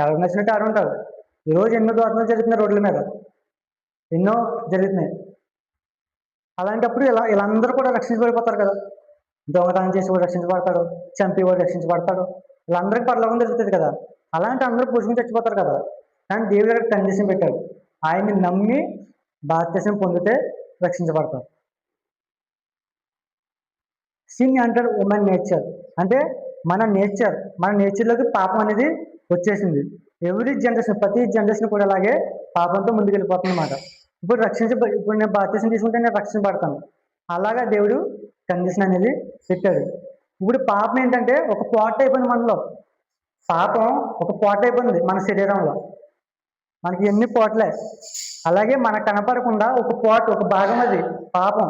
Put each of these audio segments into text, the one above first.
ఎవరికి నచ్చినట్టు ఆడు ఉంటారు. ఈరోజు ఎన్నో దోషణలు జరుగుతున్నాయి రోడ్ల మీద, ఎన్నో జరుగుతున్నాయి. అలాంటప్పుడు వీళ్ళందరూ కూడా రక్షించబడిపోతారు కదా. దొంగతనం చేసి వాడు రక్షించబడతాడు, చంపి వాడు రక్షించబడతాడు, వీళ్ళందరికీ పరలోకం దొరుకుతుంది కదా. అలాంటి అందరూ పురుషుని చచ్చిపోతారు కదా. కానీ దేవుడు గారికి కండిషన్ పెట్టాడు, ఆయన్ని నమ్మి బాప్తిసం పొందితే రక్షించబడతారు. సిన్ అంటాడు ఉమెన్ నేచర్, అంటే మన నేచర్లోకి పాపం అనేది వచ్చేసింది. ఎవ్రీ జనరేషన్, ప్రతి జనరేషన్ కూడా అలాగే పాపంతో ముందుకు వెళ్ళిపోతుంది అన్నమాట. ఇప్పుడు నేను బాప్తిసం తీసుకుంటే నేను రక్షించబడతాను. అలాగా దేవుడు కండిషన్ అనేది పెట్టాడు. ఇప్పుడు పాపం ఏంటంటే ఒక పాట్ అయిపోయింది మనలో. పాపం ఒక పాట్ అయిపోయింది మన శరీరంలో. మనకి ఎన్ని పోట్లే, అలాగే మనకు కనపడకుండా ఒక భాగం అది పాపం.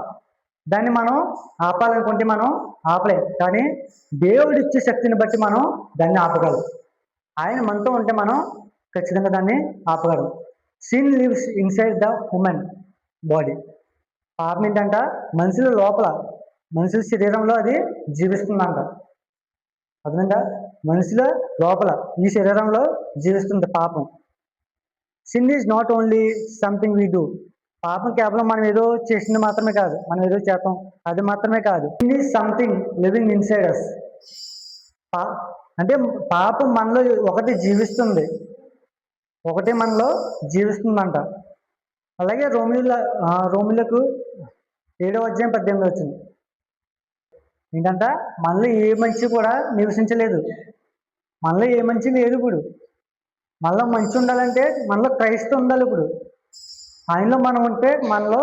దాన్ని మనం ఆపాలనుకుంటే మనం ఆపలేం, కానీ దేవుడు ఇచ్చే శక్తిని బట్టి మనం దాన్ని ఆపగలం. ఆయన మనతో ఉంటే మనం ఖచ్చితంగా దాన్ని ఆపగలం. Sin lives inside the women body. పాపం ఏంటంట మనుషుల లోపల, మనుషుల శరీరంలో అది జీవిస్తుందంట. అర్థమైందా? మనుషుల లోపల, ఈ శరీరంలో జీవిస్తుంది పాపం. Sin is not only something we do. పాపం కేవలం మనం ఏదో చేసింది మాత్రమే కాదు, మనం ఏదో చేస్తాం అది మాత్రమే కాదు. Sin is something living inside us. అంటే పాపం మనలో జీవిస్తుంది, మనలో జీవిస్తుందంట. అలాగే రోమిలకు 7:18 వచ్చింది. ఏంటంట మనలో ఏ మంచి కూడా నివసించలేదు, మనలో ఏ మంచి లేదు. ఇప్పుడు మనలో మంచి ఉండాలంటే మనలో క్రైస్తవం ఉండాలి. ఇప్పుడు ఆయనలో మనం ఉంటే మనలో